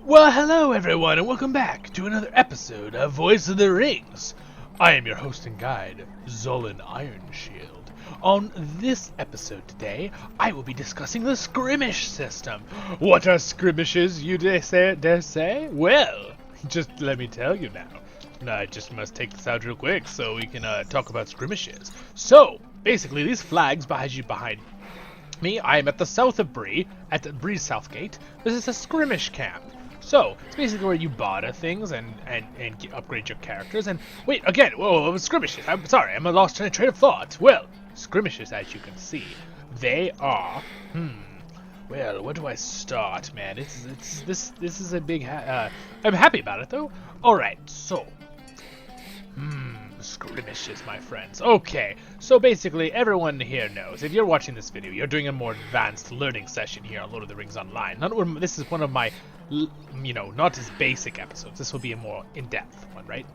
Well, hello everyone, and welcome back to another episode of Voice of the Rings. I am your host and guide, Zolan Ironshield. On this episode today, I will be discussing the skirmish system. What are skirmishes, you dare say? Well, just let me tell you now. I just must take this out real quick so we can talk about skirmishes. So, basically, these flags behind me, I am at the south of Bree, at Bree's South Gate. This is a skirmish camp. So, it's basically where you barter things and upgrade your characters. And wait, again, whoa, skirmishes. I'm sorry, I'm lost in a train of thought. Well, skirmishes, as you can see, they are. Well, where do I start, man? This is a big. I'm happy about it though. All right, so. Skirmishes, my friends. Okay, so basically everyone here knows, if you're watching this video, you're doing a more advanced learning session here on Lord of the Rings Online. This is one of my, not as basic episodes. This will be a more in-depth one, right?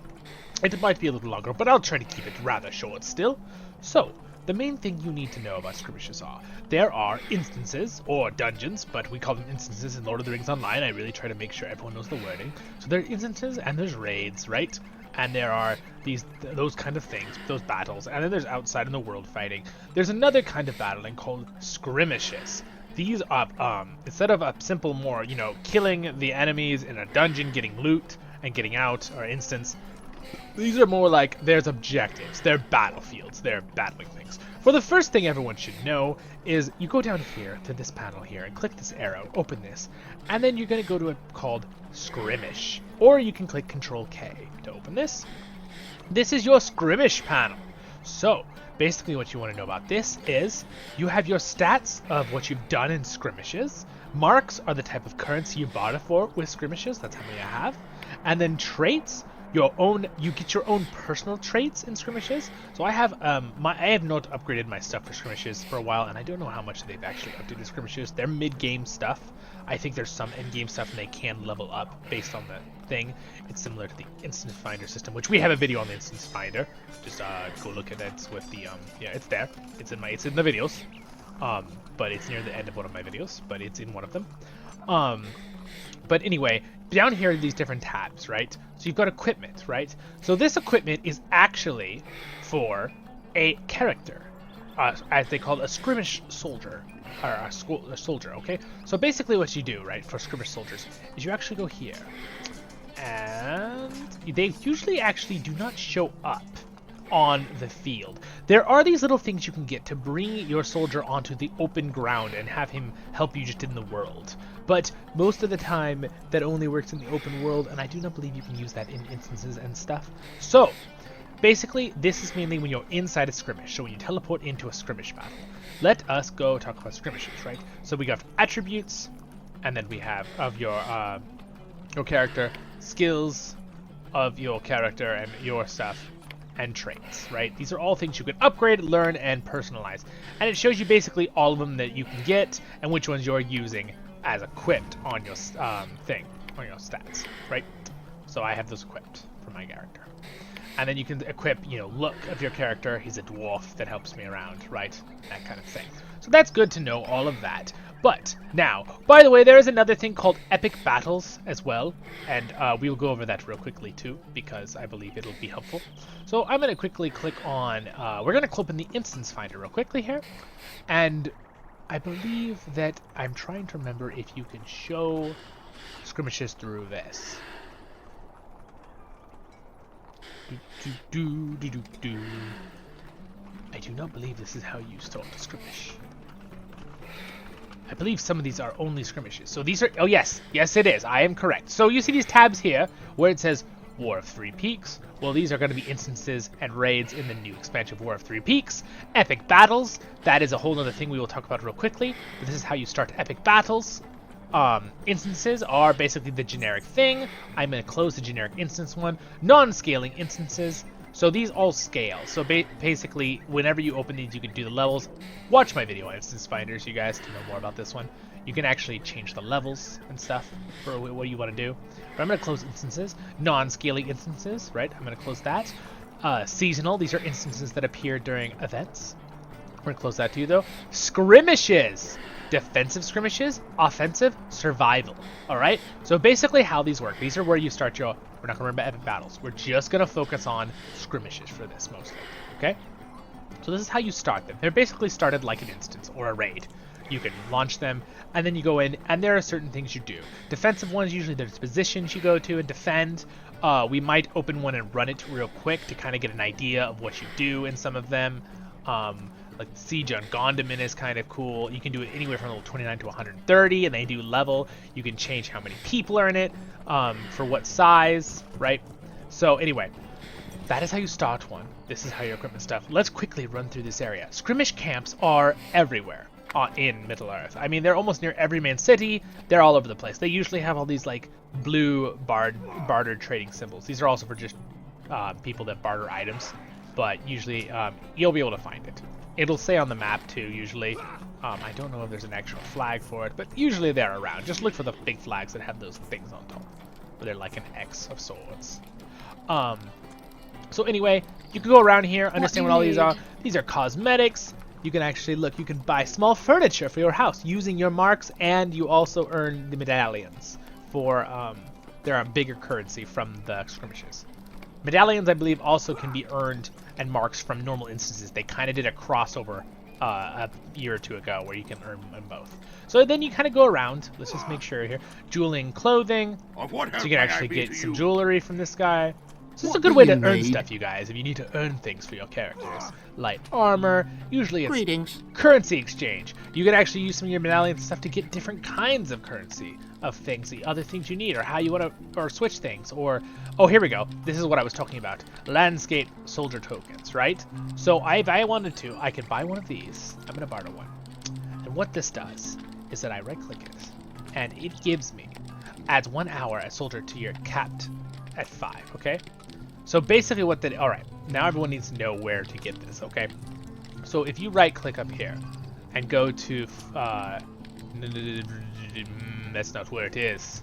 It might be a little longer, but I'll try to keep it rather short still. So, the main thing you need to know about skirmishes are, there are instances, or dungeons, but we call them instances in Lord of the Rings Online. I really try to make sure everyone knows the wording. So there are instances and there's raids, right? And there are those kind of things, those battles, and then there's outside in the world fighting. There's another kind of battling called skirmishes. These are, instead of a simple more, killing the enemies in a dungeon, getting loot, and getting out, or instance, these are more like, there's objectives, they're battlefields, they're battling things. For the first thing everyone should know is, you go down here to this panel here, and click this arrow, open this, and then you're going to go to a called Skirmish, or you can click Control K to open this. This is your skirmish panel. So, basically what you want to know about this is, you have your stats of what you've done in skirmishes. Marks are the type of currency you barter for with skirmishes, that's how many I have. And then traits, you get your own personal traits in skirmishes. So I have I have not upgraded my stuff for skirmishes for a while, and I don't know how much they've actually updated skirmishes. They're mid-game stuff. I think there's some end-game stuff, and they can level up based on the thing. It's similar to the Instance Finder system, which we have a video on the Instance Finder. Just go look at it with the yeah, it's there. It's in the videos. But it's near the end of one of my videos, but it's in one of them. But anyway, down here are these different tabs, right? So you've got equipment, right? So this equipment is actually for a character, as they call it, a skirmish soldier, or a soldier, okay? So basically what you do, right, for skirmish soldiers, is you actually go here, and they usually actually do not show up on the field. There are these little things you can get to bring your soldier onto the open ground and have him help you just in the world. But most of the time, that only works in the open world, and I do not believe you can use that in instances and stuff. So, basically, this is mainly when you're inside a skirmish, so when you teleport into a skirmish battle. Let us go talk about skirmishes, right? So we got attributes, and then we have of your character, skills of your character and your stuff, and traits, right? These are all things you can upgrade, learn, and personalize. And it shows you basically all of them that you can get and which ones you're using as equipped on your on your stats, right? So I have those equipped for my character. And then you can equip, look of your character. He's a dwarf that helps me around, right? That kind of thing. So that's good to know all of that. But now, by the way, there is another thing called epic battles as well, and we will go over that real quickly too, because I believe it'll be helpful. So I'm going to quickly click on, we're going to open the Instance Finder real quickly here, and I believe that I'm trying to remember if you can show skirmishes through this. I do not believe this is how you start a skirmish. I believe some of these are only skirmishes. So these are, oh yes, it is. I am correct. So you see these tabs here where it says War of Three Peaks. Well, these are going to be instances and raids in the new expansion of War of Three Peaks. Epic battles, that is a whole other thing we will talk about real quickly. But this is how you start epic battles. Instances are basically the generic thing. I'm going to close the generic instance one. Non-scaling instances. So these all scale. So basically, whenever you open these, you can do the levels. Watch my video on Instance Finders, you guys, to know more about this one. You can actually change the levels and stuff for what you want to do. But I'm going to close instances. Non-scaling instances, right? I'm going to close that. Seasonal, these are instances that appear during events. We're going to close that too, though. Skirmishes! defensive skirmishes, offensive, survival. Alright? So basically how these work, these are where you start your, we're not going to remember epic battles, we're just going to focus on skirmishes for this mostly. Okay? So this is how you start them. They're basically started like an instance or a raid. You can launch them, and then you go in, and there are certain things you do. Defensive ones, usually there's positions you go to and defend. We might open one and run it real quick to kind of get an idea of what you do in some of them. Like Siege on Gondamin is kind of cool. You can do it anywhere from level 29 to 130, and they do level. You can change how many people are in it, for what size, right? So anyway, that is how you start one. This is how your equipment stuff. Let's quickly run through this area. Skirmish camps are everywhere in Middle-earth. I mean, they're almost near every main city. They're all over the place. They usually have all these like blue barter trading symbols. These are also for just people that barter items, but usually you'll be able to find it. It'll say on the map too, usually. I don't know if there's an actual flag for it, but usually they're around. Just look for the big flags that have those things on top, where they're like an X of swords. So anyway, you can go around here, understand what all these are. These are cosmetics. You can actually look, you can buy small furniture for your house using your marks, and you also earn the medallions for, they're a bigger currency from the skirmishes. Medallions, I believe, also can be earned and marks from normal instances. They kind of did a crossover a year or two ago where you can earn them both. So then you kind of go around, let's just make sure here, jeweling clothing, so you can actually get some jewelry from this guy. So it's a good way to earn stuff, you guys, if you need to earn things for your characters. Light armor, usually it's currency exchange. You can actually use some of your medallions and stuff to get different kinds of currency of things, the other things you need, or how you want to, or switch things, or, oh, here we go. This is what I was talking about. Landscape soldier tokens, right? So if I wanted to, I could buy one of these. I'm going to barter one. And what this does is that I right-click it, and it gives me, adds 1 hour a soldier to your capped at 5, okay? So basically what that, all right, now everyone needs to know where to get this, okay? So if you right click up here and go to, that's not where it is.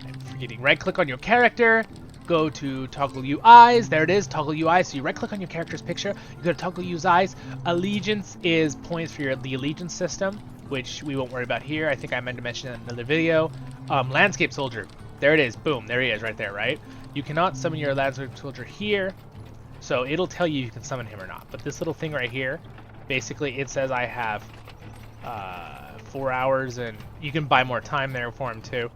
I'm forgetting. Right click on your character, go to toggle UIs, there it is, toggle UIs. So you right click on your character's picture, you go to toggle UIs. Allegiance is points for the allegiance system, which we won't worry about here. I think I meant to mention that in another video. Landscape soldier, there it is, boom, there he is right there, right? You cannot summon your landscape soldier here, so it'll tell you can summon him or not. But this little thing right here, basically it says I have 4 hours, and you can buy more time there for him too.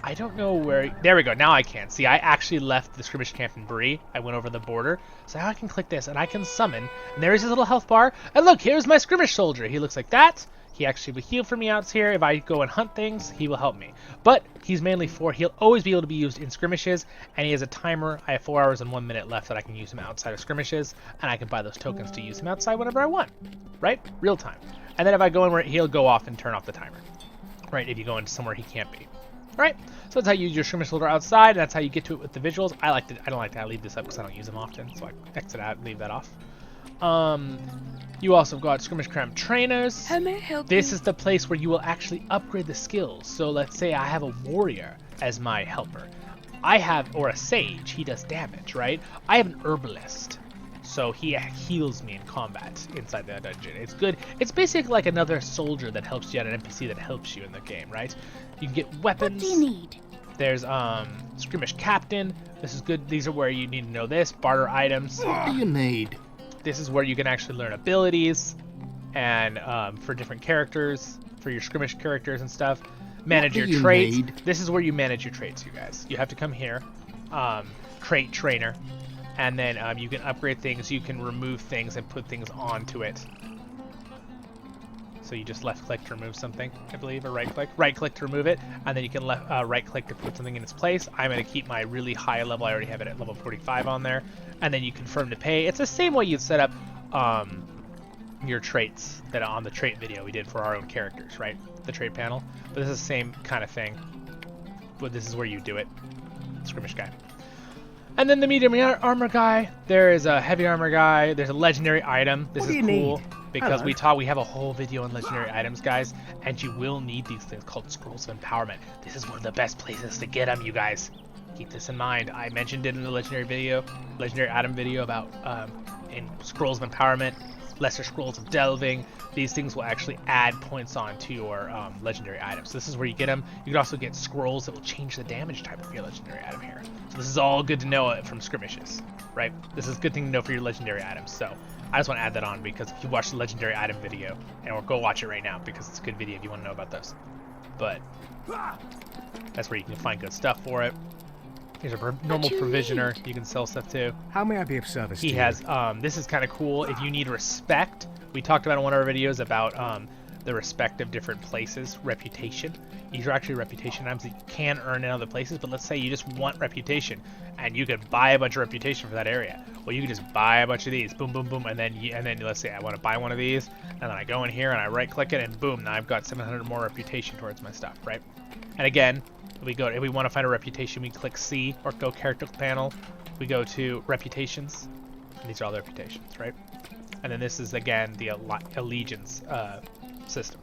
I don't know where, there we go, now I can. See, I actually left the skirmish camp in Bree. I went over the border, so now I can click this and I can summon, and there's his little health bar, and look, here's my skirmish soldier. He looks like that. He actually will heal for me out here. If I go and hunt things, he will help me. But he's mainly he'll always be able to be used in skirmishes, and he has a timer. I have 4 hours and 1 minute left that I can use him outside of skirmishes, and I can buy those tokens to use him outside whenever I want, right? Real time. And then if I go in where he'll go off and turn off the timer, right? If you go into somewhere he can't be, right? So that's how you use your skirmish soldier outside, and that's how you get to it with the visuals. I don't like to leave this up because I don't use them often, so I exit out and leave that off. You also got Skirmish Camp trainers. How may I help This you? is the place where you will actually upgrade the skills. So let's say I have a warrior as my helper. I have, or a sage, he does damage, right? I have an herbalist, so he heals me in combat inside the dungeon. It's good. It's basically like another soldier that helps you out, an NPC that helps you in the game, right? You can get weapons. What do you need? There's Skirmish Captain. This is good. These are where you need to know this. Barter items. What do you need? This is where you can actually learn abilities and for different characters, for your skirmish characters and stuff. Manage your traits. This is where you manage your traits, you guys. You have to come here, trait trainer, and then you can upgrade things. You can remove things and put things onto it. So you just left click to remove something, I believe, or right click to remove it, and then you can right click to put something in its place. I'm going to keep my really high level. I already have it at level 45 on there. And then you confirm to pay. It's the same way you'd set up your traits that on the trait video we did for our own characters, right? The trait panel. But this is the same kind of thing. But this is where you do it. Skirmish guy. And then the medium armor guy. There is a heavy armor guy. There's a legendary item. This is cool because we have a whole video on legendary items, guys, and you will need these things called scrolls of empowerment. This is one of the best places to get them, you guys. Keep this in mind. I mentioned it in the legendary item video about in scrolls of empowerment, lesser scrolls of delving. these things will actually add points on to your legendary items. So this is where you get them. You can also get scrolls that will change the damage type of your legendary item here. So this is all good to know from skirmishes, right? This is a good thing to know for your legendary items. So I just want to add that on because if you watch the legendary item video, and we'll go watch it right now because it's a good video if you want to know about those. But that's where you can find good stuff for it. Here's a normal provisioner. You can sell stuff too. How may I be of service to you? He has, this is kind of cool. If you need respect, we talked about in one of our videos about the respect of different places, reputation. These are actually reputation items that you can earn in other places, but let's say you just want reputation, and you could buy a bunch of reputation for that area. Well, you can just buy a bunch of these, boom, boom, boom, and then let's say I want to buy one of these, and then I go in here and I right-click it, and boom, now I've got 700 more reputation towards my stuff, right? And again, if we want to find a reputation, we click C or go character panel. We go to reputations, and these are all the reputations, right? And then this is again the allegiance system.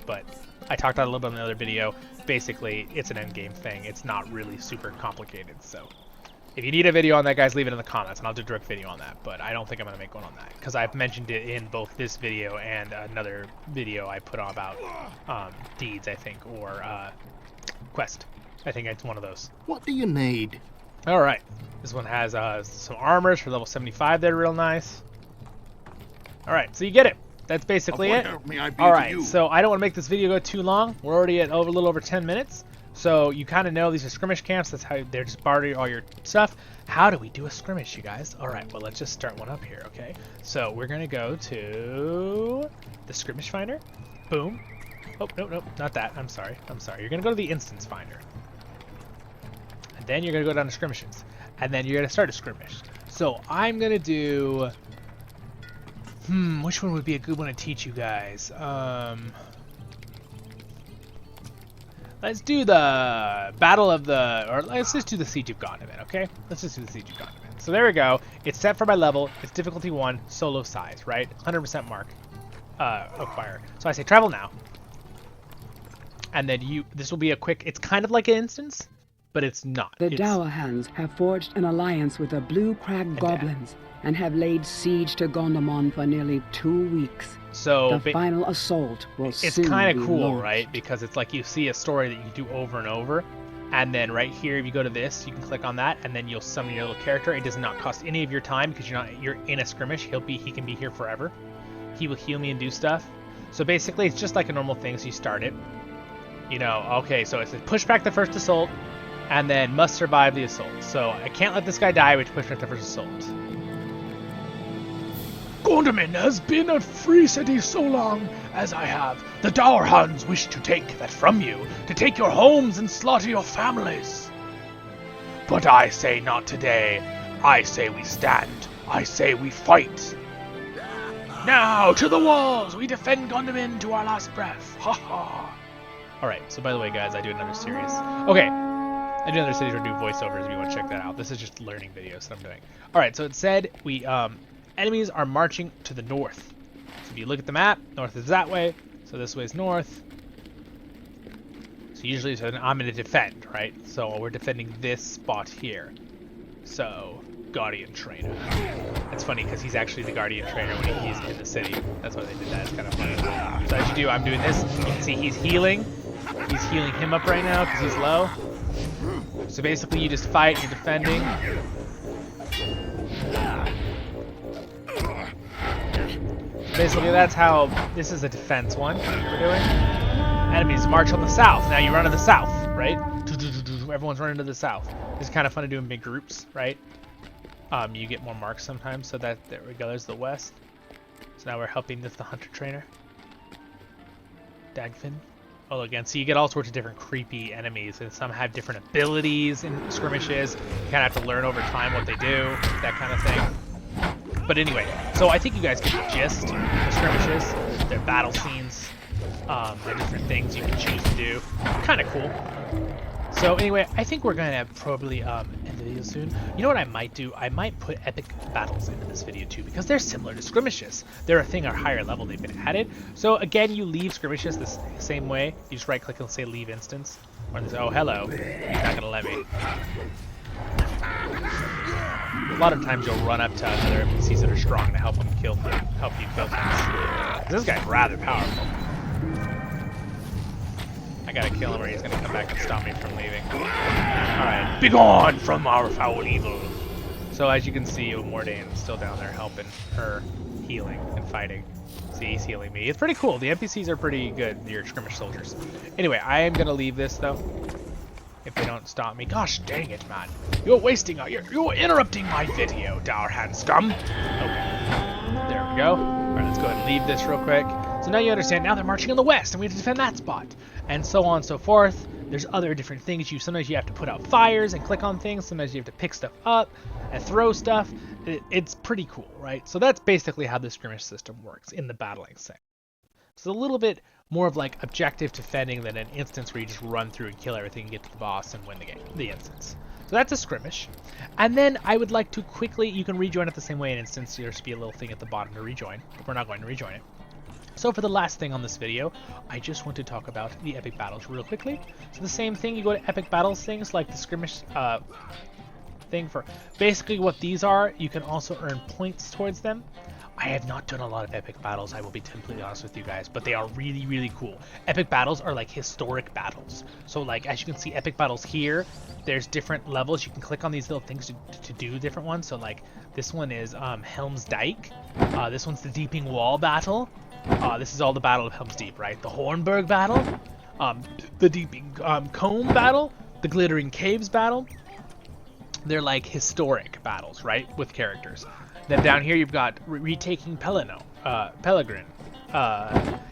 But I talked about it a little bit in the other video. Basically, it's an end game thing. It's not really super complicated. So if you need a video on that, guys, leave it in the comments, and I'll do a direct video on that. But I don't think I'm gonna make one on that because I've mentioned it in both this video and another video I put on about deeds, I think, or quest. I think it's one of those. What do you need? All right, this one has some armors for level 75. They're real nice. All right, so you get it. That's basically it. All right, so I don't want to make this video go too long. We're already at a little over 10 minutes. So you kind of know these are skirmish camps. That's how they're just bartering all your stuff. How do we do a skirmish, you guys? All right, well, let's just start one up here, okay? So we're going to go to the skirmish finder. Boom. Oh, no, not that. I'm sorry. You're going to go to the instance finder. And then you're going to go down to skirmishes. And then you're going to start a skirmish. So I'm going to do... which one would be a good one to teach you guys? Let's do the Battle of the... Or let's just do the Siege of Gondomar, okay? Let's just do the Siege of Gondomar. So there we go. It's set for by level. It's difficulty 1, solo size, right? 100% mark. Acquire. So I say travel now. And then this will be a quick... It's kind of like an instance, but it's not. The Dower Hands have forged an alliance with the Blue Crag Goblins and have laid siege to Gondomar for nearly 2 weeks. So the final assault will soon be launched. It's kind of cool, right? Because it's like you see a story that you do over and over, and then right here, if you go to this, you can click on that, and then you'll summon your little character. It does not cost any of your time because you're in a skirmish. He can be here forever. He will heal me and do stuff. So basically, it's just like a normal thing. So you start it. You know, okay, so it says push back the first assault, and then must survive the assault. So I can't let this guy die, we have to push back the first assault. Gondomar has been a free city so long as I have. The Dower Hounds wish to take that from you, to take your homes and slaughter your families. But I say not today. I say we stand. I say we fight. Now to the walls! We defend Gondomar to our last breath. Ha ha! Alright, so by the way, guys, I do another series. Okay, I do another series where I do voiceovers if you want to check that out. This is just learning videos that I'm doing. Alright, so it said enemies are marching to the north. So if you look at the map, north is that way, so this way is north. So usually I'm going to defend, right? So we're defending this spot here. So, Guardian Trainer. That's funny because he's actually the Guardian Trainer when he's in the city. That's why they did that. It's kind of funny. So as you do, I'm doing this. You can see he's healing. He's healing him up right now because he's low. So basically you just fight, you're defending. Basically that's how, this is a defense one we're doing. Enemies march on the south. Now you run to the south, right? Everyone's running to the south. It's kind of fun to do in big groups, right? You get more marks sometimes, so there we go, there's the west. So now we're helping the hunter trainer. Dagfin. Oh, again, so you get all sorts of different creepy enemies, and some have different abilities in skirmishes. You kind of have to learn over time what they do, that kind of thing. But anyway, so I think you guys get the gist of skirmishes, their battle scenes, the different things you can choose to do. Kind of cool. So anyway, I think we're gonna probably end the video soon. You know what I might do? I might put epic battles into this video too, because they're similar to skirmishes. They're a thing at higher level, they've been added. So again, you leave skirmishes the same way. You just right click and say leave instance. Or this, oh hello. He's not gonna let me. A lot of times you'll run up to other NPCs that are strong to help you kill things. This guy's rather powerful. I gotta kill him or he's gonna come back and stop me from leaving. Alright, begone from our foul evil! So as you can see, Mordane's still down there helping her, healing and fighting. See, he's healing me. It's pretty cool. The NPCs are pretty good, your skirmish soldiers. Anyway, I am gonna leave this though. If they don't stop me. Gosh dang it, man. You're interrupting my video, Dourhand scum. Okay. There we go. Alright, let's go ahead and leave this real quick. So now you understand, now they're marching on the west, and we have to defend that spot. And so on and so forth. There's other different things. Sometimes you have to put out fires and click on things. Sometimes you have to pick stuff up and throw stuff. It's pretty cool, right? So that's basically how the skirmish system works in the battling setting. It's a little bit more of like objective defending than an instance where you just run through and kill everything and get to the boss and win the game, the instance. So that's a skirmish. And then I would like to quickly, you can rejoin it the same way in instance. There should be a little thing at the bottom to rejoin, but we're not going to rejoin it. So for the last thing on this video, I just want to talk about the epic battles real quickly. So the same thing, you go to epic battles things like the skirmish thing for basically what these are. You can also earn points towards them. I have not done a lot of epic battles, I will be completely honest with you guys, but they are really, really cool. Epic battles are like historic battles. So like, as you can see, epic battles here, there's different levels. You can click on these little things to do different ones. So like, this one is Helm's Dyke. This one's the Deeping Wall battle. This is all the Battle of Helm's Deep, right? The Hornburg battle, the Deeping Combe battle, the Glittering Caves battle. They're like historic battles, right? With characters. Then down here you've got Retaking Pelegrin.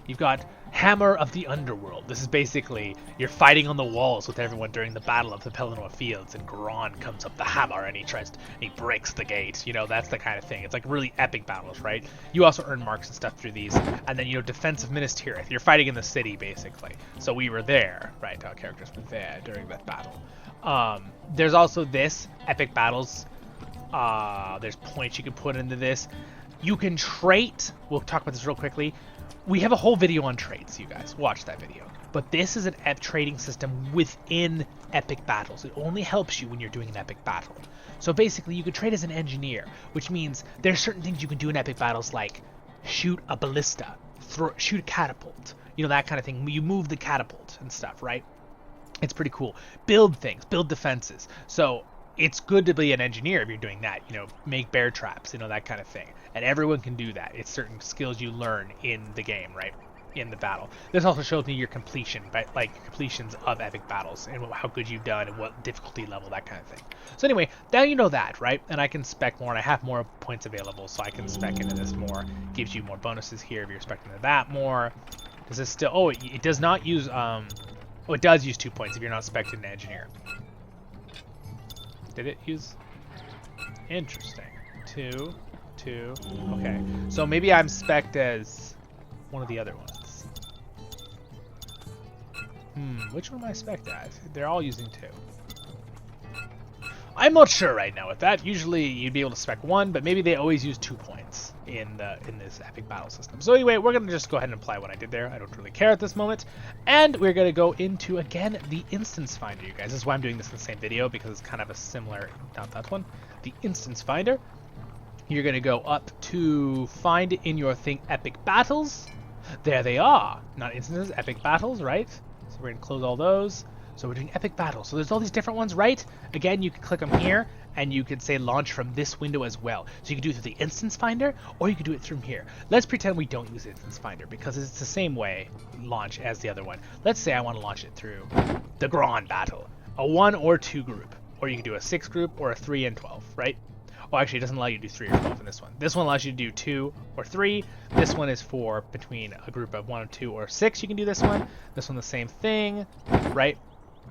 You've got Hammer of the Underworld. This is basically you're fighting on the walls with everyone during the Battle of the Pelennor Fields, and Goron comes up the hammer and he breaks the gate. You know, that's the kind of thing. It's like really epic battles, right? You also earn marks and stuff through these. And then, you know, Defense of Minas Tirith. You're fighting in the city, basically. So we were there, right? Our characters were there during that battle. There's also this, epic battles. There's points you can put into this. You can trait. We'll talk about this real quickly. We have a whole video on traits, you guys. Watch that video. But this is an trading system within epic battles. It only helps you when you're doing an epic battle. So basically, you can trade as an engineer, which means there's certain things you can do in epic battles, like shoot a ballista, shoot a catapult, you know, that kind of thing. You move the catapult and stuff, right? It's pretty cool. Build things, build defenses. So it's good to be an engineer if you're doing that, you know, make bear traps, you know, that kind of thing. And everyone can do that. It's certain skills you learn in the game, right? In the battle. This also shows me your completion, like completions of epic battles and how good you've done and what difficulty level, that kind of thing. So anyway, now you know that, right? And I can spec more, and I have more points available, so I can spec into this more. Gives you more bonuses here if you're spec'ing into that more. Does this still? Oh, it does not use. Oh, it does use 2 points if you're not spec'd in engineer. Did it use? Interesting. 2. Okay. So maybe I'm spec'd as one of the other ones. Which one am I spec'd as? They're all using 2. I'm not sure right now with that. Usually you'd be able to spec 1, but maybe they always use 2 points in this epic battle system. So anyway, we're gonna just go ahead and apply what I did there. I don't really care at this moment. And we're gonna go into, again, the instance finder, you guys. This is why I'm doing this in the same video, because it's kind of a similar, not that one, the instance finder. You're gonna go up to find in your thing epic battles. There they are. Not instances, epic battles, right? So we're gonna close all those. So we're doing epic battles. So there's all these different ones, right? Again, you can click them here, and you could say launch from this window as well. So you can do it through the instance finder, or you can do it from here. Let's pretend we don't use instance finder, because it's the same way launch as the other one. Let's say I want to launch it through the Grand battle, a 1 or 2 group, or you can do a 6 group or a 3 and 12, right? Oh, actually, it doesn't allow you to do 3 or 12 in this one. This one allows you to do 2 or 3. This one is for between a group of 1 or 2 or 6. You can do this one. This one, the same thing, right?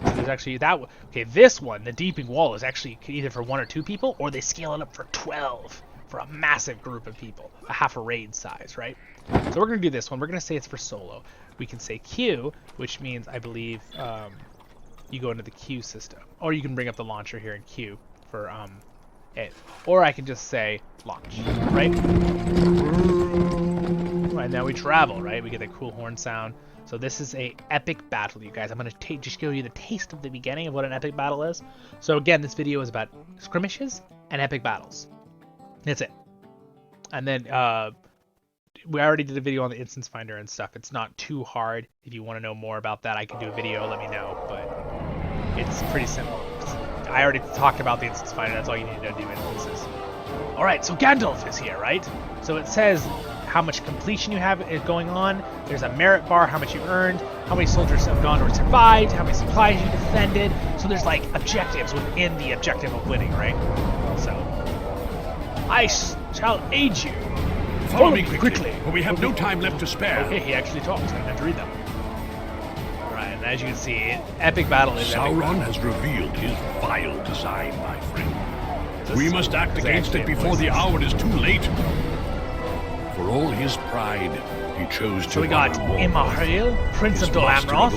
So there's actually that one. Okay, this one, the Deeping Wall, is actually either for 1 or 2 people, or they scale it up for 12 for a massive group of people, a half a raid size, right? So we're going to do this one. We're going to say it's for solo. We can say Q, which means, I believe, you go into the Q system. Or you can bring up the launcher here in Q for it. Or I can just say launch, right? And now we travel, right? We get that cool horn sound. So this is a epic battle, you guys. I'm going to just show you the taste of the beginning of what an epic battle is. So again, this video is about skirmishes and epic battles. That's it. And then we already did a video on the instance finder and stuff. It's not too hard. If you want to know more about that, I can do a video, let me know. But it's pretty simple. I already talked about the instance finder. That's all you need to do instances. All right, so Gandalf is here, right? So it says how much completion you have is going on. There's a merit bar, how much you earned, how many soldiers have gone or survived, how many supplies you defended. So there's like objectives within the objective of winning, right? So I shall aid you. Follow me quickly, for we have no time left to spare. Okay, he actually talks. I have to read them. All right, and as you can see, epic battle is Sauron has revealed his vile design, my friend. We must act against it before the hour is too late. For all his pride, he chose to. So we got Imahil, Prince of Dol Amroth,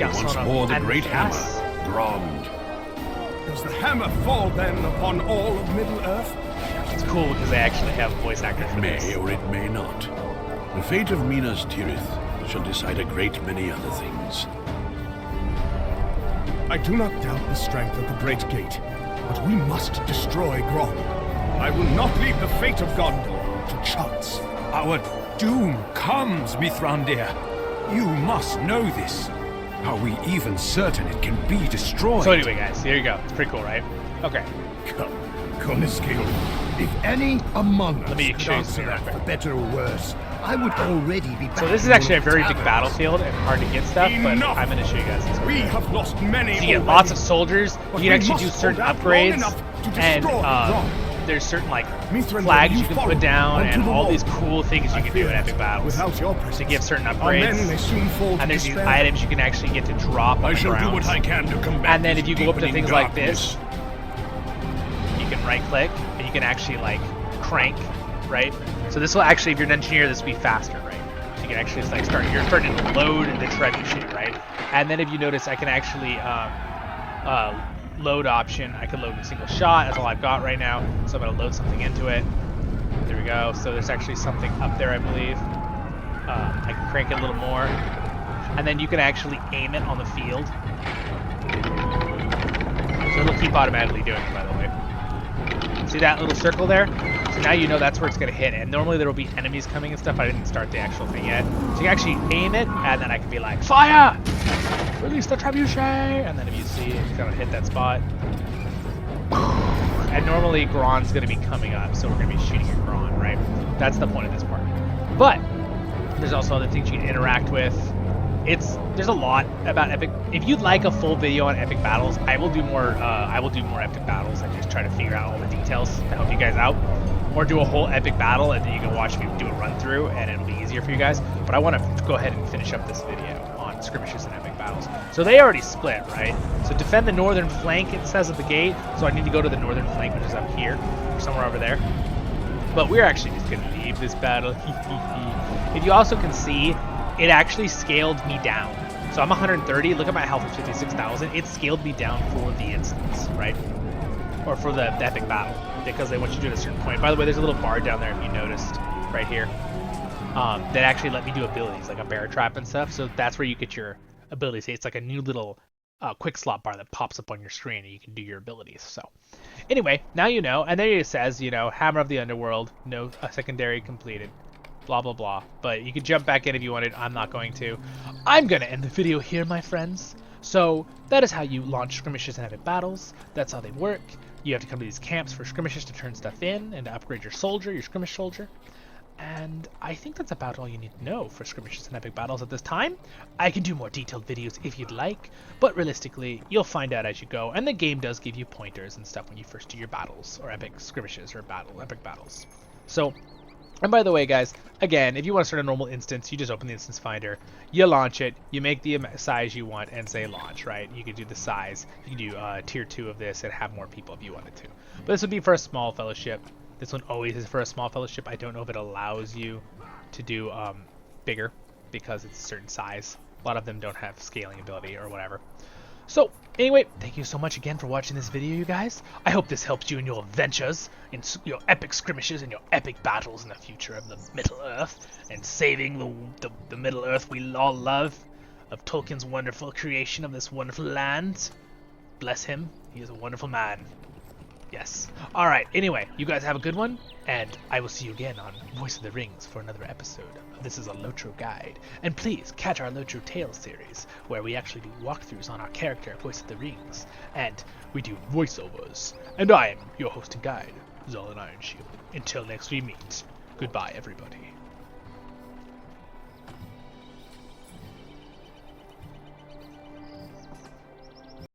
once more the great hammer, Grond. Does the hammer fall then upon all of Middle-earth? It's cool because they actually have voice actors for this. May or it may not. The fate of Minas Tirith shall decide a great many other things. I do not doubt the strength of the Great Gate, but we must destroy Grond. I will not leave the fate of Gondor to chance. Our doom comes, Mithrandir. You must know this. Are we even certain it can be destroyed? So anyway, guys, here you go. It's pretty cool, right? Okay. Come, if any among us me could show you answer something that real for quick. better or worse, I would already be back. So this is in actually a one of very the big taverns. battlefield and hard to get stuff, but Enough. I'm going to show you guys this. We have lost many. So you get already, lots of soldiers. but You can we actually do must certain hold out long upgrades, enough to and destroy Grond. there's certain like Mithrandir, flags you you can follow put down, unto and the all wall. these cool things you I can do fear in epic battles. Without your presence, To give certain our men may upgrades, soon fall to and there's these despair. items you can actually get to drop on I the shall do ground. what I can to combat. And then this if you go up to deepening things like darkness. this, you can right click and you can actually like crank, right? So this will actually, if you're an engineer, this will be faster, right? So you can actually like you're starting to load the trebuchet, right? And then if you notice, I can actually load option. I can load in a single shot. That's all I've got right now. So I'm gonna load something into it. There we go. So there's actually something up there, I believe. I can crank it a little more. And then you can actually aim it on the field. So it'll keep automatically doing it, by the way. See that little circle there? So now you know that's where it's going to hit. And normally there will be enemies coming and stuff. I didn't start the actual thing yet. So you can actually aim it, and then I can be like, fire! Release the trebuchet! And then if you see it's going to hit that spot. And normally Grond's going to be coming up, so we're going to be shooting at Grond, right? That's the point of this part. But there's also other things you can interact with. There's a lot about epic. If you'd like a full video on epic battles, I will do more epic battles and just try to figure out all the details to help you guys out, or do a whole epic battle and then you can watch me do a run through and it'll be easier for you guys. But I want to go ahead and finish up this video on skirmishes and epic battles. So they already split, right? So defend the northern flank, it says at the gate. So I need to go to the northern flank, which is up here or somewhere over there. But we're actually just gonna leave this battle. If you also can see, it actually scaled me down. So I'm 130, look at my health of 56,000. It scaled me down for the instance, right? Or for the epic battle, because they want you to do it at a certain point. By the way, there's a little bar down there if you noticed, right here, that actually let me do abilities, like a bear trap and stuff. So that's where you get your abilities. It's like a new little quick slot bar that pops up on your screen and you can do your abilities. So anyway, now you know. And there it says, you know, Hammer of the Underworld, no secondary completed. Blah blah blah, but you can jump back in if you wanted. I'm not going to. I'm gonna end the video here, my friends. So that is how you launch skirmishes and epic battles. That's how they work. You have to come to these camps for skirmishes to turn stuff in and to upgrade your soldier, your skirmish soldier. And I think that's about all you need to know for skirmishes and epic battles at this time. I can do more detailed videos if you'd like, but realistically, you'll find out as you go. And the game does give you pointers and stuff when you first do your battles, or epic skirmishes, or epic battles. So. And by the way, guys, again, if you want to start a normal instance, you just open the instance finder, you launch it, you make the size you want, and say launch, right? You can do the size. You can do tier 2 of this and have more people if you wanted to. But this would be for a small fellowship. This one always is for a small fellowship. I don't know if it allows you to do bigger because it's a certain size. A lot of them don't have scaling ability or whatever. So, anyway, thank you so much again for watching this video, you guys. I hope this helps you in your adventures, in your epic skirmishes, and your epic battles in the future of the Middle Earth, and saving the Middle Earth we all love, of Tolkien's wonderful creation of this wonderful land. Bless him. He is a wonderful man. Yes. Alright, anyway, you guys have a good one, and I will see you again on Voice of the Rings for another episode. This is a LOTRO guide. And please, catch our LOTRO Tales series, where we actually do walkthroughs on our character, Voice of the Rings, and we do voiceovers. And I am your host and guide, Zolan Ironshield. Until next we meet, goodbye everybody.